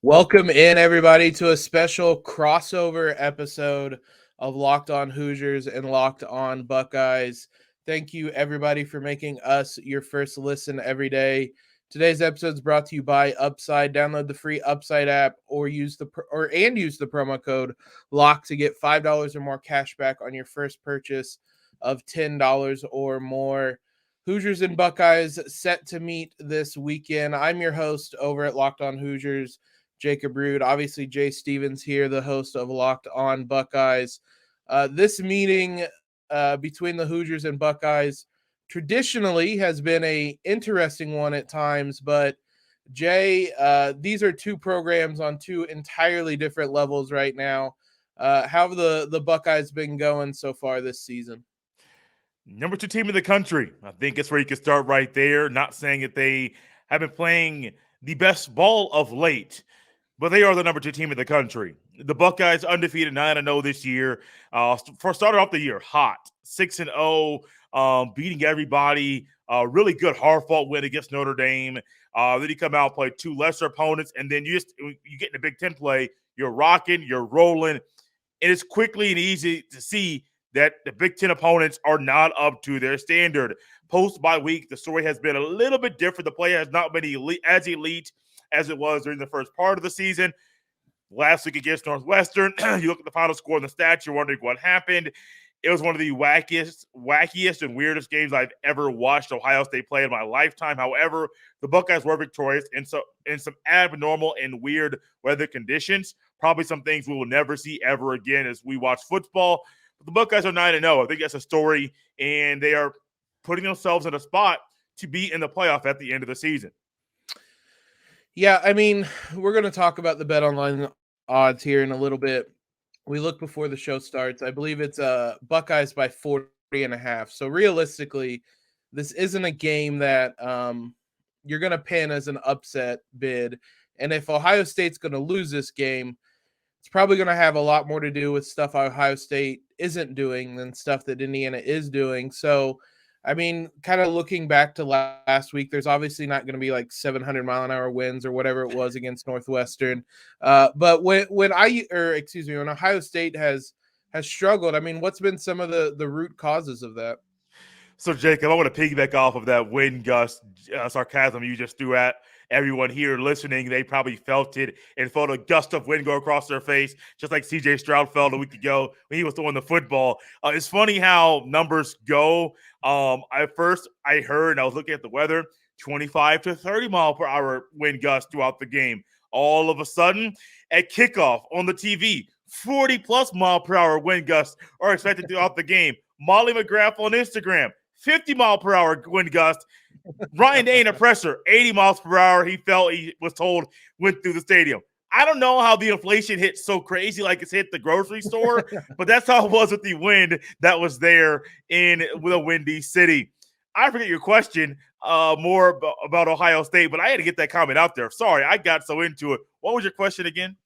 Welcome in, everybody, to a special crossover episode of Locked On Hoosiers and Locked On Buckeyes. Thank you, everybody, for making us your first listen every day. Today's episode is brought to you by Upside. Download the free Upside app or use the promo code LOCK to get $5 or more cash back on your first purchase of $10 or more. Hoosiers and Buckeyes set to meet this weekend. I'm your host over at Locked On Hoosiers, Jacob Rude. Obviously, Jay Stevens here, the host of Locked On Buckeyes. This meeting between the Hoosiers and Buckeyes traditionally has been a interesting one at times, but Jay, these are two programs on two entirely different levels right now. How have the Buckeyes been going so far this season? Number two team in the country. I think it's where you can start right there. Not saying that they have been playing the best ball of late, but they are the number two team in the country. The Buckeyes undefeated 9-0 this year. Started off the year hot, 6-0, beating everybody. Really good hard-fought win against Notre Dame. Then you come out, play two lesser opponents, and then you get in the Big Ten play. You're rocking, you're rolling, and it's quickly and easy to see that the Big Ten opponents are not up to their standard. Post-bye week, the story has been a little bit different. The play has not been as elite as it was during the first part of the season. Last week against Northwestern, you look at the final score and the stats, you're wondering what happened. It was one of the wackiest and weirdest games I've ever watched Ohio State play in my lifetime. However, the Buckeyes were victorious in some abnormal and weird weather conditions. Probably some things we will never see ever again as we watch football. But the Buckeyes are 9-0. I think that's a story, and they are putting themselves in a spot to be in the playoff at the end of the season. Yeah, I mean, we're going to talk about the Bet Online odds here in a little bit. We look before the show starts. I believe it's Buckeyes by 40.5. So realistically, this isn't a game that you're going to pin as an upset bid. And if Ohio State's going to lose this game, it's probably going to have a lot more to do with stuff Ohio State isn't doing than stuff that Indiana is doing. So, I mean, kind of looking back to last week, there's obviously not going to be like 700-mile-an-hour winds or whatever it was against Northwestern. But when Ohio State has struggled, I mean, what's been some of the root causes of that? So, Jacob, I want to piggyback off of that wind gust sarcasm you just threw at everyone here listening. They probably felt it and felt a gust of wind go across their face, just like C.J. Stroud felt a week ago when he was throwing the football. It's funny how numbers go. At first, I heard, and I was looking at the weather, 25 to 30 mile per hour wind gusts throughout the game. All of a sudden, at kickoff on the TV, 40-plus mile per hour wind gusts are expected throughout the game. Molly McGrath on Instagram, 50 mile per hour wind gust. Ryan Day in a presser, 80 miles per hour. He was told went through the stadium. I don't know how the inflation hit so crazy like it's hit the grocery store, but that's how it was with the wind that was there in the windy city. I forget your question more about Ohio State, but I had to get that comment out there. Sorry, I got so into it. What was your question again?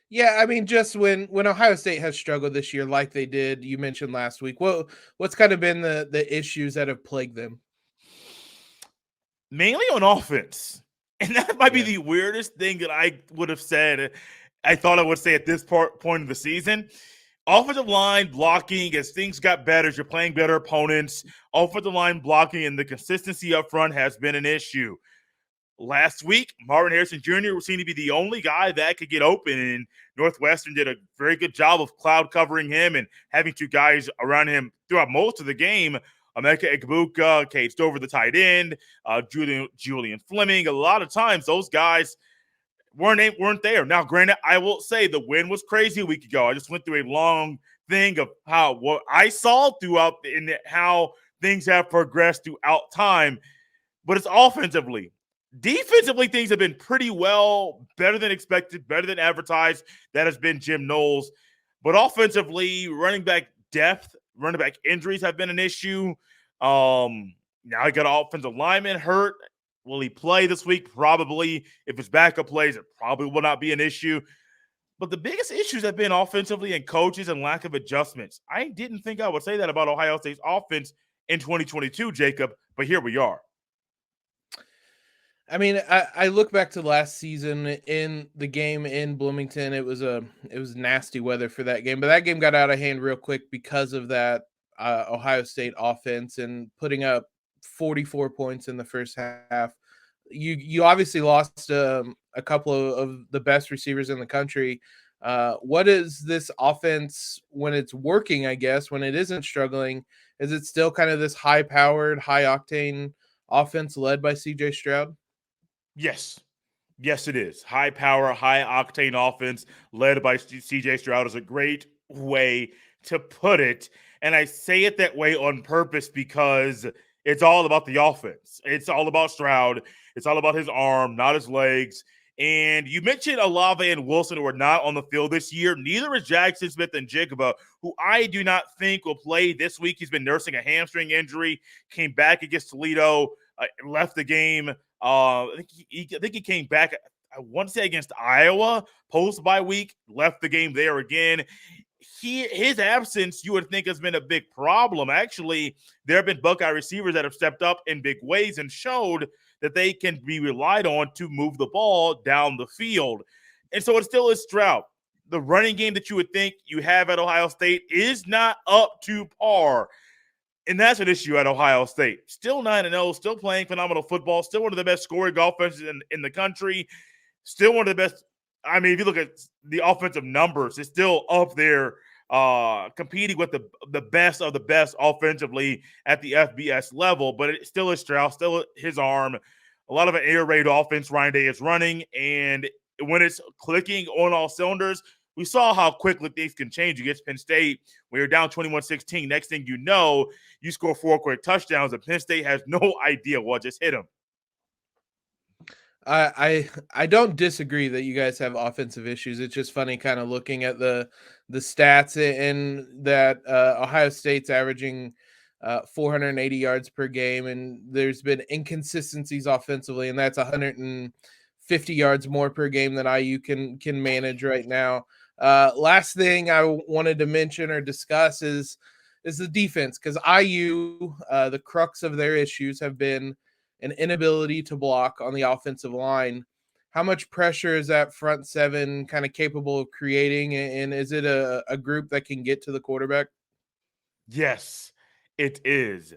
Yeah, I mean, just when Ohio State has struggled this year, like they did, you mentioned last week. What's kind of been the issues that have plagued them? Mainly on offense. And that might be the weirdest thing that I would have said. I thought I would say at this point of the season. Offensive line blocking, as things got better, as you're playing better opponents, offensive line blocking and the consistency up front has been an issue. Last week, Marvin Harrison Jr. seemed to be the only guy that could get open, and Northwestern did a very good job of cloud covering him and having two guys around him throughout most of the game. Emeka Egbuka, Cade Stover, the tight end, Julian Fleming. A lot of times, those guys weren't there. Now, granted, I will say the win was crazy a week ago. I just went through a long thing of what I saw throughout and how things have progressed throughout time. But it's offensively. Defensively, things have been pretty well, better than expected, better than advertised. That has been Jim Knowles. But offensively, running back depth, running back injuries have been an issue. Now you got an offensive lineman hurt. Will he play this week? Probably. If his backup plays, it probably will not be an issue. But the biggest issues have been offensively and coaches and lack of adjustments. I didn't think I would say that about Ohio State's offense in 2022, Jacob, but here we are. I mean, I look back to last season in the game in Bloomington. It was nasty weather for that game, but that game got out of hand real quick because of that Ohio State offense and putting up 44 points in the first half. You obviously lost a couple of the best receivers in the country. What is this offense when it's working? I guess when it isn't struggling, is it still kind of this high powered, high octane offense led by CJ Stroud? Yes. Yes, it is. High power, high octane offense led by CJ Stroud is a great way to put it. And I say it that way on purpose because it's all about the offense. It's all about Stroud. It's all about his arm, not his legs. And you mentioned Olave and Wilson who are not on the field this year. Neither is Jackson Smith and Jigaba, who I do not think will play this week. He's been nursing a hamstring injury, came back against Toledo, left the game. I think he came back. I want to say against Iowa post bye week, left the game there again. His absence, you would think, has been a big problem. Actually, there have been Buckeye receivers that have stepped up in big ways and showed that they can be relied on to move the ball down the field. And so it still is Stroud. The running game that you would think you have at Ohio State is not up to par. And that's an issue at Ohio State. Still 9-0, still playing phenomenal football, still one of the best scoring offenses in the country, still one of the best. I mean, if you look at the offensive numbers, it's still up there competing with the best of the best offensively at the FBS level, but it still is Stroud, still his arm. A lot of an air raid offense Ryan Day is running, and when it's clicking on all cylinders, we saw how quickly things can change against Penn State. When you're down 21-16, next thing you know, you score 4 quick touchdowns, and Penn State has no idea what just hit them. I don't disagree that you guys have offensive issues. It's just funny kind of looking at the stats in that Ohio State's averaging 480 yards per game, and there's been inconsistencies offensively, and that's 150 yards more per game than IU can manage right now. Last thing I wanted to mention or discuss is the defense, because IU, the crux of their issues have been an inability to block on the offensive line. How much pressure is that front seven kind of capable of creating? And is it a group that can get to the quarterback? Yes, it is.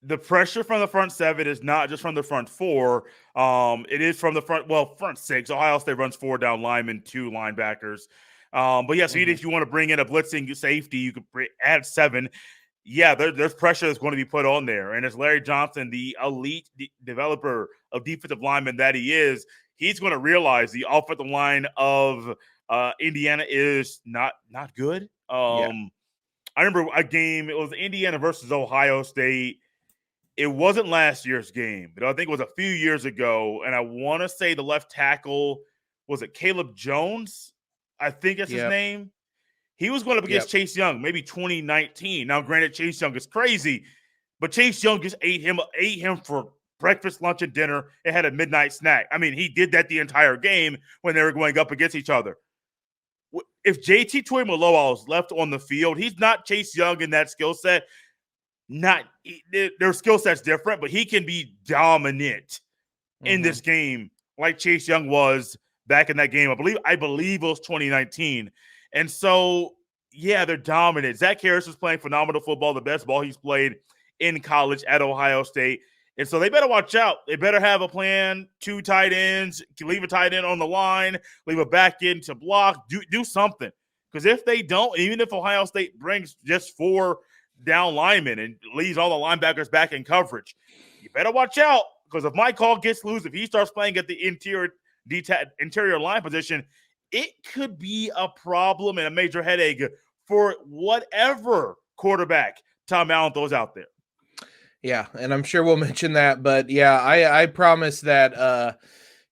The pressure from the front seven is not just from the front four. It is from the front six. Ohio State runs 4 down linemen, 2 linebackers. But yeah, so even if you want to bring in a blitzing safety, you could add 7. Yeah, there's pressure that's going to be put on there. And as Larry Johnson, the elite developer of defensive linemen that he is, he's going to realize the offensive line of Indiana is not good. Yeah. I remember a game, it was Indiana versus Ohio State. It wasn't last year's game, but I think it was a few years ago. And I want to say the left tackle, was it Caleb Jones? I think that's his name. He was going up against Chase Young, maybe 2019. Now, granted, Chase Young is crazy, but Chase Young just ate him for breakfast, lunch, and dinner and had a midnight snack. I mean, he did that the entire game when they were going up against each other. If JT Tuimoloau is left on the field, he's not Chase Young in that skill set. Their skill set's different, but he can be dominant in this game like Chase Young was back in that game. I believe it was 2019. And so, yeah, they're dominant. Zach Harris was playing phenomenal football, the best ball he's played in college at Ohio State. And so they better watch out. They better have a plan, 2 tight ends, leave a tight end on the line, leave a back end to block, do something. Because if they don't, even if Ohio State brings just 4 down linemen and leaves all the linebackers back in coverage, you better watch out. Because if Mike Hall gets loose, if he starts playing at the interior line position, it could be a problem and a major headache for whatever quarterback Tom Allen throws out there. Yeah, and I'm sure we'll mention that, but yeah, I promise that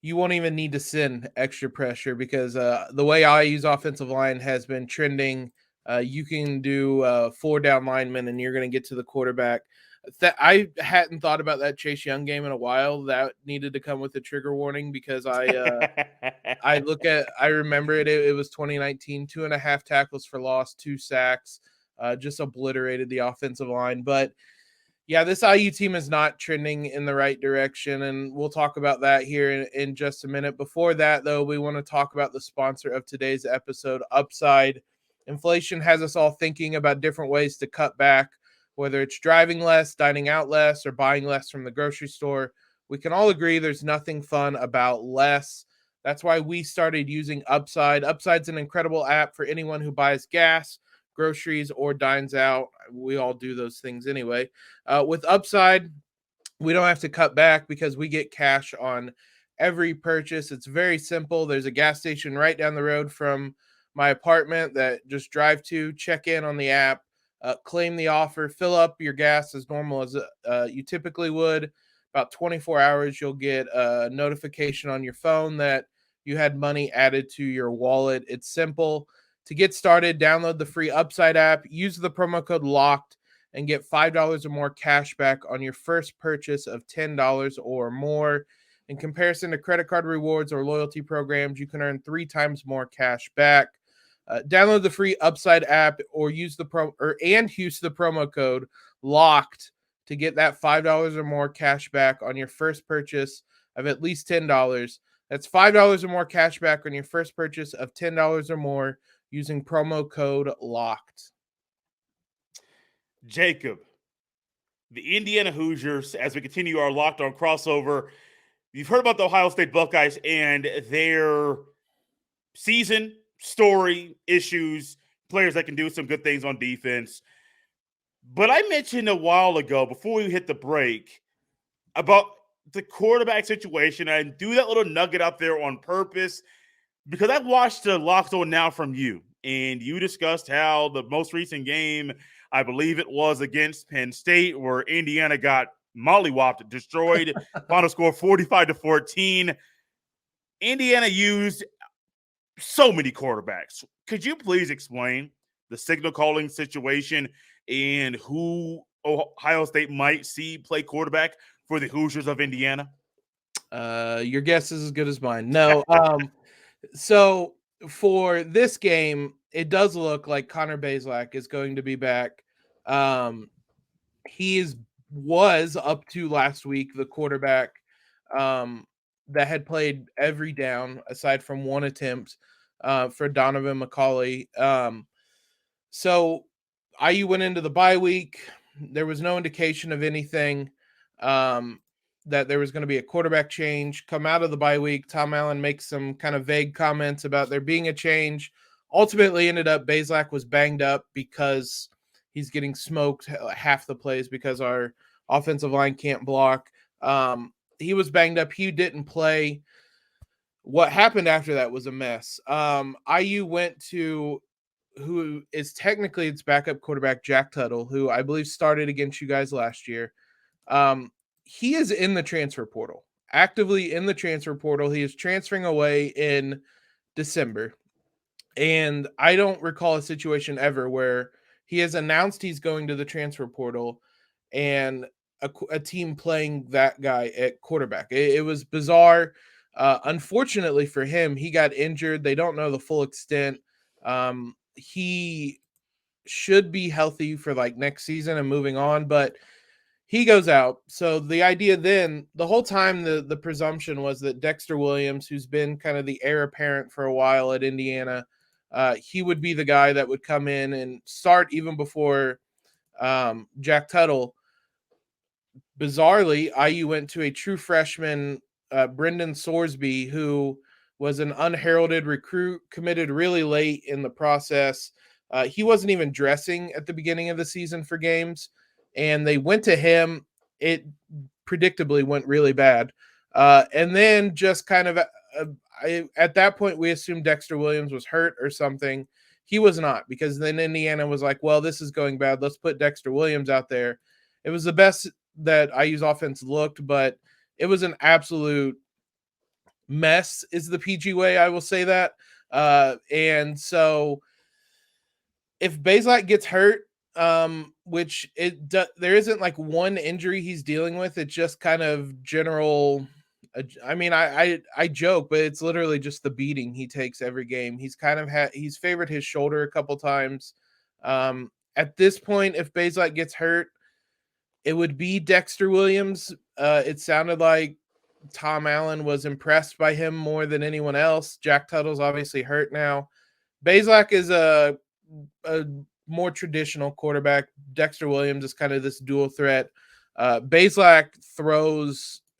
you won't even need to send extra pressure because the way I use offensive line has been trending. You can do 4 down linemen and you're going to get to the quarterback. I hadn't thought about that Chase Young game in a while. That needed to come with a trigger warning because I remember it. It was 2019, 2.5 tackles for loss, 2 sacks, just obliterated the offensive line. But Yeah, this IU team is not trending in the right direction, and we'll talk about that here in just a minute. Before that, though, we want to talk about the sponsor of today's episode, Upside. Inflation has us all thinking about different ways to cut back, whether it's driving less, dining out less, or buying less from the grocery store. We can all agree there's nothing fun about less. That's why we started using Upside. Upside's an incredible app for anyone who buys gas, groceries, or dines out. We all do those things anyway. With Upside, we don't have to cut back because we get cash on every purchase. It's very simple. There's a gas station right down the road from my apartment that just drive to, check in on the app, claim the offer, fill up your gas as normal as you typically would. About 24 hours, you'll get a notification on your phone that you had money added to your wallet. It's simple. To get started, download the free Upside app, use the promo code LOCKED, and get $5 or more cash back on your first purchase of $10 or more. In comparison to credit card rewards or loyalty programs, you can earn 3 times more cash back. Download the free Upside app or use the promo code LOCKED to get that $5 or more cash back on your first purchase of at least $10. That's $5 or more cash back on your first purchase of $10 or more using promo code LOCKED. Jacob, the Indiana Hoosiers, as we continue our Locked On crossover, you've heard about the Ohio State Buckeyes and their season, story, issues, players that can do some good things on defense. But I mentioned a while ago, before we hit the break, about the quarterback situation. I do that little nugget out there on purpose because I've watched the Locked On Now from you, and you discussed how the most recent game, I believe it was against Penn State, where Indiana got mollywopped, destroyed, final score 45-14. Indiana used so many quarterbacks. Could you please explain the signal calling situation and who Ohio State might see play quarterback for the Hoosiers of Indiana? Your guess is as good as mine. No. So for this game, it does look like Connor Bazelak is going to be back. He was up to last week the quarterback that had played every down aside from one attempt for Donovan McCauley. So IU went into the bye week. There was no indication of anything that there was going to be a quarterback change. Come out of the bye week, Tom Allen makes some kind of vague comments about there being a change. Ultimately ended up Bazelak was banged up because he's getting smoked half the plays because our offensive line can't block. He was banged up. He didn't play. What happened after that was a mess. IU went to who is technically its backup quarterback, Jack Tuttle, who I believe started against you guys last year. He is in the transfer portal, actively in the transfer portal. He is transferring away in December. And I don't recall a situation ever where he has announced he's going to the transfer portal and a team playing that guy at quarterback. It was bizarre. Unfortunately for him, he got injured. They don't know the full extent. He should be healthy for like next season and moving on, but he goes out. So the idea then, the whole time, the presumption was that Dexter Williams, who's been kind of the heir apparent for a while at Indiana, he would be the guy that would come in and start even before Jack Tuttle. Bizarrely, IU went to a true freshman, Brendan Sorsby, who was an unheralded recruit, committed really late in the process. He wasn't even dressing at the beginning of the season for games, and they went to him. It predictably went really bad. And then just kind of at that point, we assumed Dexter Williams was hurt or something. He was not, because then Indiana was like, well, this is going bad. Let's put Dexter Williams out there. It was the best that IU's offense looked, but it was an absolute mess is the PG way. I will say that. And so if Bazelak gets hurt, which there isn't like one injury he's dealing with. It's just kind of general. I mean, I joke, but it's literally just the beating he takes every game. He's kind of he's favored his shoulder a couple times. At this point, if Bazelak gets hurt, it would be Dexter Williams. It sounded like Tom Allen was impressed by him more than anyone else. Jack Tuttle's obviously hurt now. Bazelak is a more traditional quarterback. Dexter Williams is kind of this dual threat. Bazelak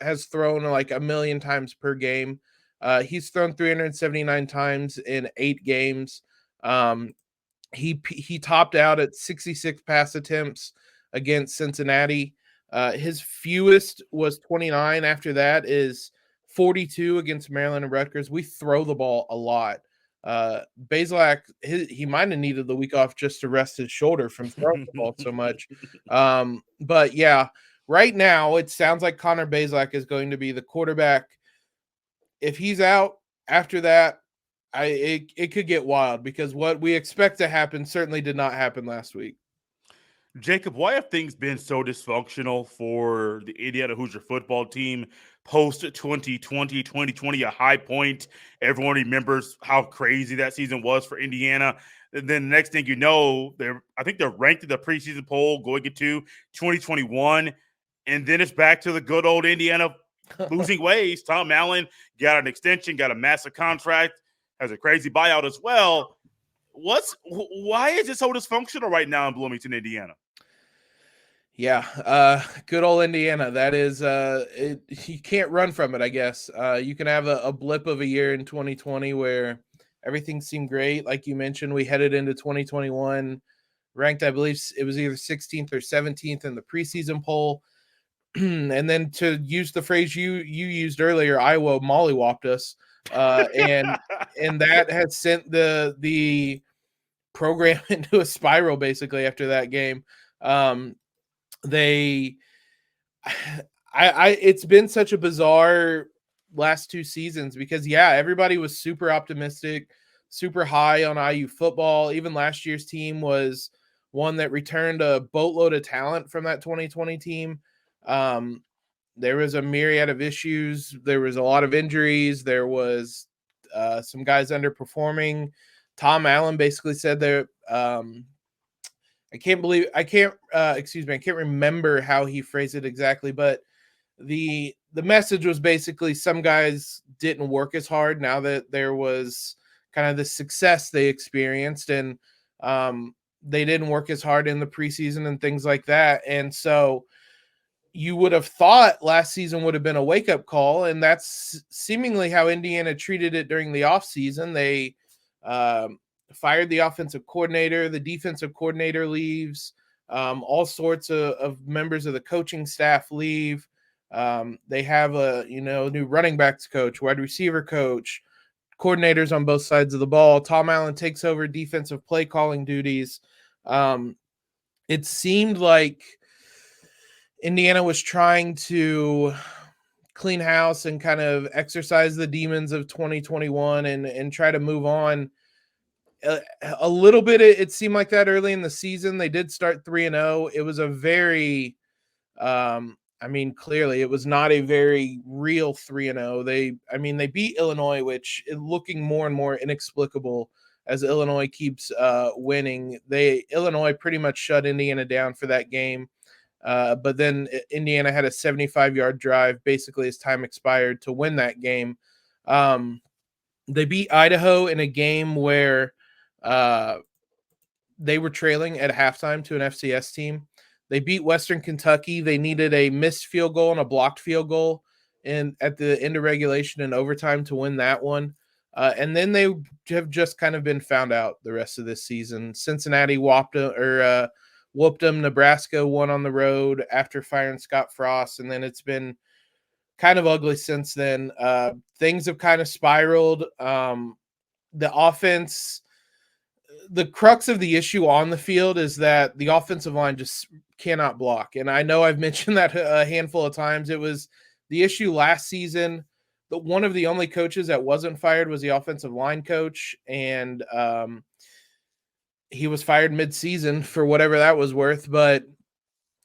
has thrown like a million times per game. He's thrown 379 times in 8 games. He topped out at 66 pass attempts against Cincinnati. His fewest was 29. After that is 42 against Maryland and Rutgers. We throw the ball a lot. Bazelak, he might have needed the week off just to rest his shoulder from throwing the ball so much. But yeah, right now it sounds like Connor Bazelak is going to be the quarterback. If he's out after that, it could get wild, because what we expect to happen certainly did not happen last week. Jacob, why have things been so dysfunctional for the Indiana Hoosier football team post 2020, a high point? Everyone remembers how crazy that season was for Indiana. And then the next thing you know, I think they're ranked in the preseason poll going into 2021. And then it's back to the good old Indiana losing ways. Tom Allen got an extension, got a massive contract, has a crazy buyout as well. Why is it so dysfunctional right now in Bloomington, Indiana? Yeah, good old Indiana. That is, you can't run from it, I guess. You can have a blip of a year in 2020 where everything seemed great. Like you mentioned, we headed into 2021 ranked, I believe it was either 16th or 17th in the preseason poll. And then, to use the phrase you used earlier, Iowa mollywopped us. And that has sent the program into a spiral basically after that game. It's been such a bizarre last 2 seasons, because everybody was super optimistic, super high on IU football. Even last year's team was one that returned a boatload of talent from that 2020 team. There was a myriad of issues. There was a lot of injuries. There was some guys underperforming. Tom Allen basically said there. I can't remember how he phrased it exactly, but the message was basically some guys didn't work as hard now that there was kind of the success they experienced, and they didn't work as hard in the preseason and things like that. And so you would have thought last season would have been a wake-up call, and that's seemingly how Indiana treated it during the offseason. They fired the offensive coordinator, the defensive coordinator leaves, all sorts of members of the coaching staff leave. They have a new running backs coach, wide receiver coach, coordinators on both sides of the ball. Tom Allen takes over defensive play calling duties. It seemed like Indiana was trying to clean house and kind of exercise the demons of 2021 and try to move on. A little bit, it seemed like that early in the season. They did start 3-0. It was a very, clearly it was not a very real 3-0. They beat Illinois, which is looking more and more inexplicable as Illinois keeps winning. Illinois pretty much shut Indiana down for that game. But then Indiana had a 75-yard drive basically as time expired to win that game. They beat Idaho in a game where they were trailing at halftime to an FCS team. They beat Western Kentucky. They needed a missed field goal and a blocked field goal at the end of regulation and overtime to win that one. And then they have just kind of been found out the rest of this season. Cincinnati whooped them. Nebraska won on the road after firing Scott Frost, and then it's been kind of ugly since then. Things have kind of spiraled. The offense, the crux of the issue on the field is that the offensive line just cannot block. And I know I've mentioned that a handful of times. It was the issue last season. But one of the only coaches that wasn't fired was the offensive line coach. And he was fired mid-season for whatever that was worth. But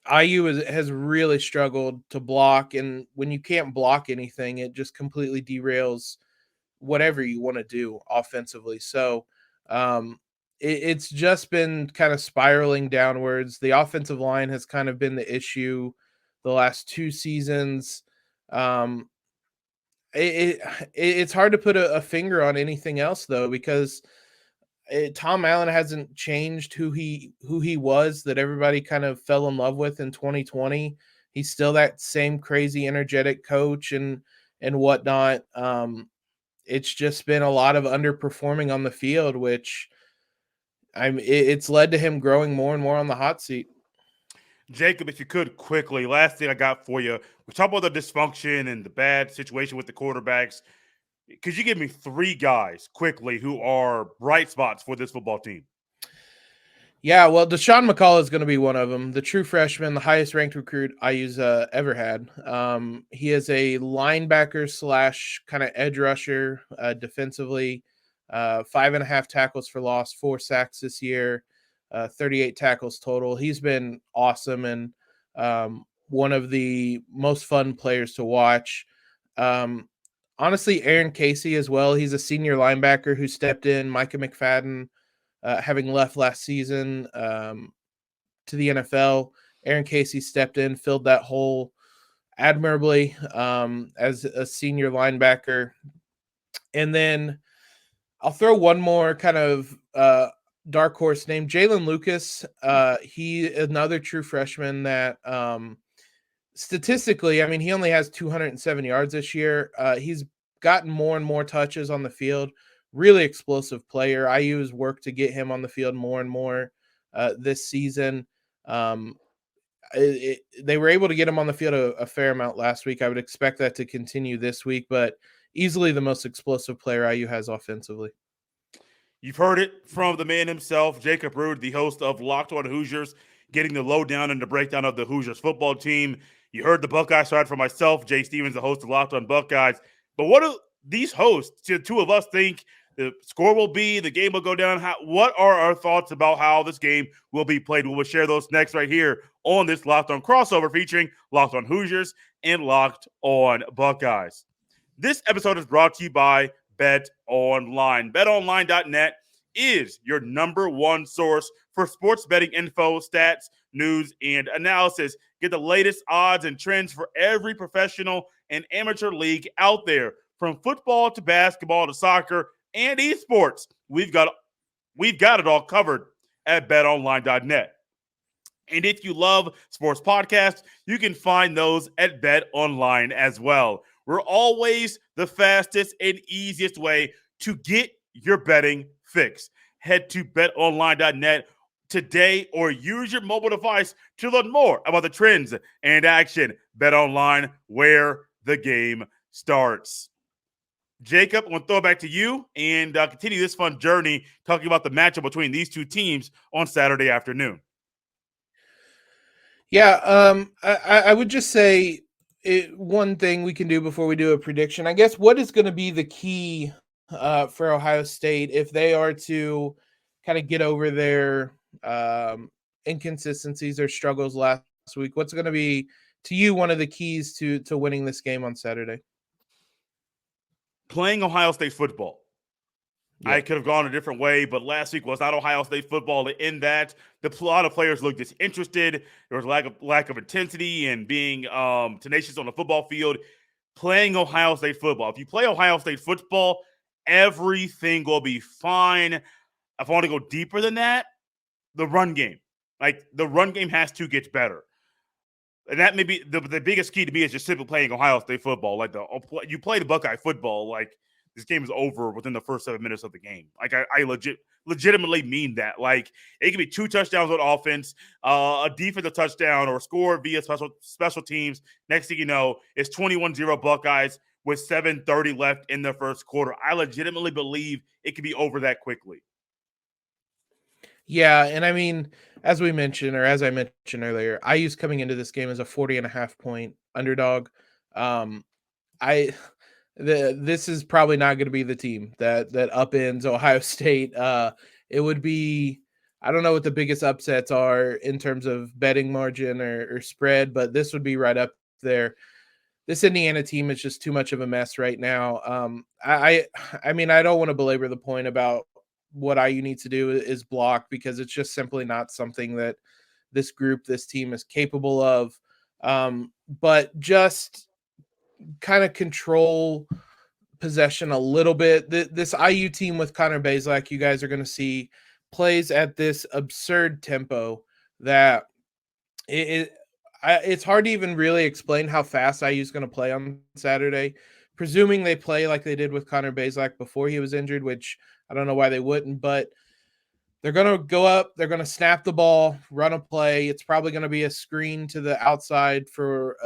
IU has really struggled to block. And when you can't block anything, it just completely derails whatever you want to do offensively. So it's just been kind of spiraling downwards. The offensive line has kind of been the issue the last 2 seasons. Um, it's hard to put a finger on anything else though, because Tom Allen hasn't changed who he was that everybody kind of fell in love with in 2020. He's still that same crazy energetic coach and whatnot. It's just been a lot of underperforming on the field, which it's led to him growing more and more on the hot seat. Jacob, if you could quickly, last thing I got for you. We talk about the dysfunction and the bad situation with the quarterbacks. Could you give me 3 guys quickly who are bright spots for this football team? Yeah, well, Deshaun McCall is going to be one of them. The true freshman, the highest ranked recruit IU's ever had. He is a linebacker slash kind of edge rusher defensively. 5.5 tackles for loss, 4 sacks this year, 38 tackles total. He's been awesome and one of the most fun players to watch. Honestly, Aaron Casey as well. He's a senior linebacker who stepped in. Micah McFadden having left last season to the NFL. Aaron Casey stepped in, filled that hole admirably as a senior linebacker. And then I'll throw one more kind of dark horse name, Jalen Lucas. He another true freshman that statistically, I mean, he only has 207 yards this year. He's gotten more and more touches on the field. Really explosive player. IU's worked to get him on the field more and more this season. They were able to get him on the field a fair amount last week. I would expect that to continue this week, but easily the most explosive player IU has offensively. You've heard it from the man himself, Jacob Rude, the host of Locked On Hoosiers, getting the lowdown and the breakdown of the Hoosiers football team. You heard the Buckeye side from myself, Jay Stevens, the host of Locked On Buckeyes. But what do these hosts, the 2 of us, think the score will be, the game will go down? What are our thoughts about how this game will be played? We will share those next right here on this Locked On crossover featuring Locked On Hoosiers and Locked On Buckeyes. This episode is brought to you by Bet Online. BetOnline.net is your number 1 source for sports betting info, stats, news, and analysis. Get the latest odds and trends for every professional and amateur league out there, from football to basketball to soccer and esports. We've got it all covered at betonline.net. And if you love sports podcasts, you can find those at Bet Online as well. We're always the fastest and easiest way to get your betting fix. Head to betonline.net today or use your mobile device to learn more about the trends and action. Bet Online, where the game starts. Jacob, I'm going to throw it back to you and continue this fun journey talking about the matchup between these 2 teams on Saturday afternoon. Yeah, I would just say one thing we can do before we do a prediction. I guess what is going to be the key for Ohio State if they are to kind of get over their inconsistencies or struggles last week? What's going to be, to you, one of the keys to winning this game on Saturday? Playing Ohio State football. Yep. I could have gone a different way, but last week was not Ohio State football. In that, a lot of players looked disinterested. There was lack of intensity and being tenacious on the football field. Playing Ohio State football. If you play Ohio State football, everything will be fine. If I want to go deeper than that, the run game. Like, the run game has to get better. And that may be the biggest key to me is just simply playing Ohio State football. Like, you play the Buckeye football, like, this game is over within the first 7 minutes of the game. Like, I legitimately mean that. Like, it could be 2 touchdowns on offense, a defensive touchdown, or score via special teams. Next thing you know, it's 21-0 Buckeyes with 7:30 left in the first quarter. I legitimately believe it could be over that quickly. Yeah, and I mean, as I mentioned earlier, IU's coming into this game as a 40.5 point underdog. This is probably not going to be the team that upends Ohio State. It would be, I don't know what the biggest upsets are in terms of betting margin or spread, but this would be right up there. This Indiana team is just too much of a mess right now. I mean, I don't want to belabor the point about what IU needs to do is block, because it's just simply not something that this team is capable of. But just kind of control possession a little bit. This IU team with Connor Bazelak, you guys are going to see, plays at this absurd tempo that it's hard to even really explain how fast IU is going to play on Saturday, presuming they play like they did with Connor Bazelak before he was injured, which I don't know why they wouldn't, but they're going to go up, they're going to snap the ball, run a play. It's probably going to be a screen to the outside for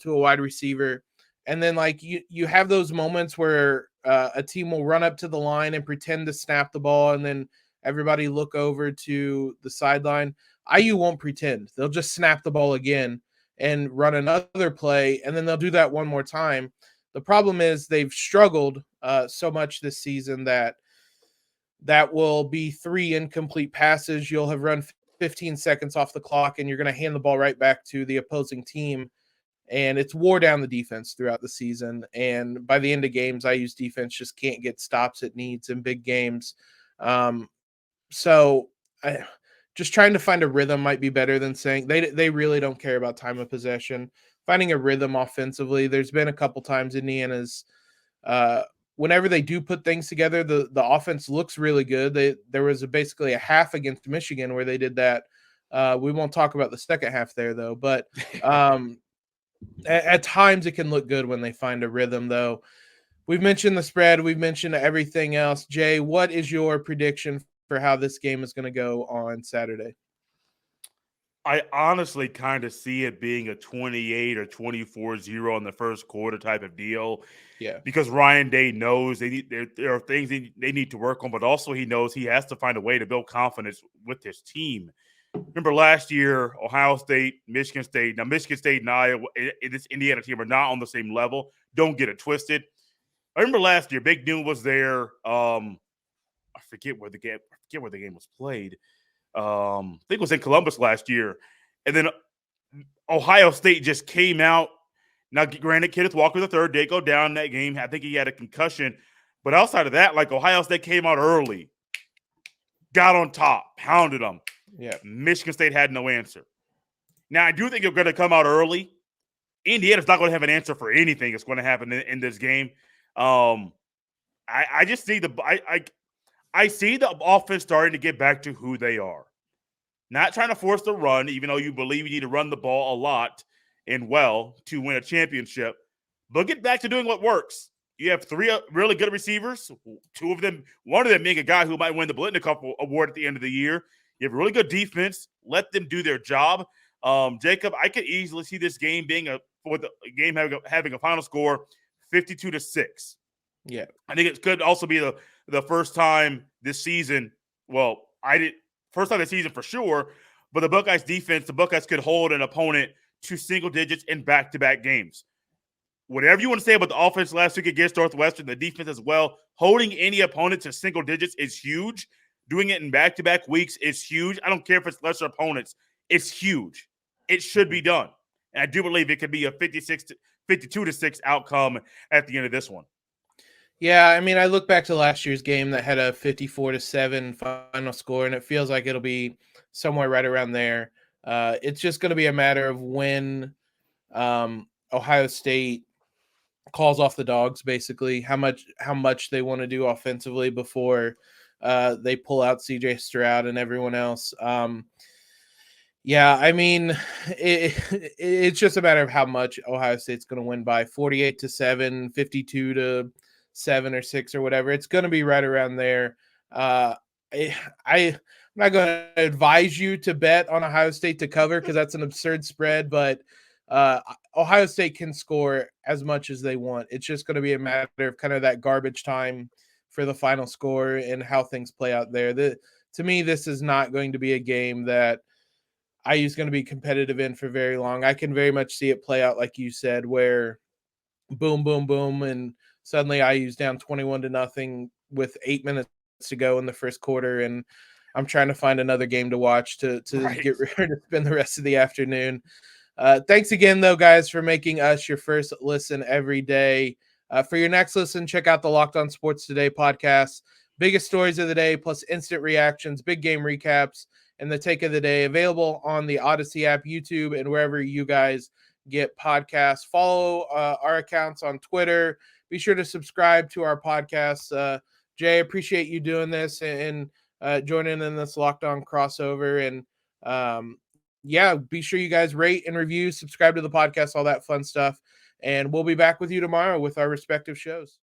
to a wide receiver. And then like you have those moments where a team will run up to the line and pretend to snap the ball, and then everybody look over to the sideline. IU won't pretend. They'll just snap the ball again and run another play, and then they'll do that one more time. The problem is they've struggled so much this season that will be 3 incomplete passes. You'll have run 15 seconds off the clock, and you're going to hand the ball right back to the opposing team. And it's wore down the defense throughout the season. And by the end of games, IU's defense just can't get stops it needs in big games. So just trying to find a rhythm might be better than saying they really don't care about time of possession. Finding a rhythm offensively. There's been a couple times Indiana's whenever they do put things together, the offense looks really good. There was basically a half against Michigan where they did that. We won't talk about the second half there though, but at times it can look good when they find a rhythm though. We've mentioned the spread. We've mentioned everything else. Jay, what is your prediction for how this game is going to go on Saturday? I honestly kind of see it being a 28 or 24-0 in the first quarter type of deal. Yeah. Because Ryan Day knows there are things they need to work on, but also he knows he has to find a way to build confidence with his team. Remember last year, Ohio State, Michigan State. Now, Michigan State and Iowa, this Indiana team are not on the same level. Don't get it twisted. I remember last year, Big Noon was there. I forget where the game was played. I think it was in Columbus last year. And then Ohio State just came out. Now, granted, Kenneth Walker III did go down in that game. I think he had a concussion. But outside of that, like Ohio State came out early, got on top, pounded them. Yeah. Michigan State had no answer. Now, I do think they're going to come out early. Indiana's not going to have an answer for anything that's going to happen in this game. I just see I see the offense starting to get back to who they are. Not trying to force the run, even though you believe you need to run the ball a lot and well to win a championship. But get back to doing what works. You have 3 really good receivers, 2 of them, one of them being a guy who might win the Blitnikoff Award at the end of the year. You have a really good defense. Let them do their job. Jacob, I could easily see this game being having a final score 52-6. Yeah. I think it could also be the first time this season. Well, first time this season for sure, but the Buckeyes could hold an opponent to single digits in back-to-back games. Whatever you want to say about the offense last week against Northwestern, the defense as well, holding any opponent to single digits is huge. Doing it in back-to-back weeks is huge. I don't care if it's lesser opponents. It's huge. It should be done. And I do believe it could be a 52-6 outcome at the end of this one. Yeah, I mean, I look back to last year's game that had a 54-7 final score, and it feels like it'll be somewhere right around there. It's just going to be a matter of when Ohio State calls off the dogs, basically, how much they want to do offensively before they pull out CJ Stroud and everyone else. Yeah, I mean, it's just a matter of how much Ohio State's going to win by. 48-7, 52-7 or 6 or whatever. It's going to be right around there. I'm not going to advise you to bet on Ohio State to cover because that's an absurd spread, but Ohio State can score as much as they want. It's just going to be a matter of kind of that garbage time for the final score and how things play out there. To me, this is not going to be a game that IU is going to be competitive in for very long. I can very much see it play out like you said, where boom, boom, boom, and suddenly IU's down 21-0 with 8 minutes to go in the first quarter, and I'm trying to find another game to watch to Right. get ready to spend the rest of the afternoon. Thanks again, though, guys, for making us your first listen every day. For your next listen, check out the Locked On Sports Today podcast. biggest stories of the day, plus instant reactions, big game recaps, and the take of the day, available on the Odyssey app, YouTube, and wherever you guys get podcasts. Follow our accounts on Twitter. Be sure to subscribe to our podcasts. Jay, appreciate you doing this and joining in this Locked On crossover. And yeah, be sure you guys rate and review, subscribe to the podcast, all that fun stuff. And we'll be back with you tomorrow with our respective shows.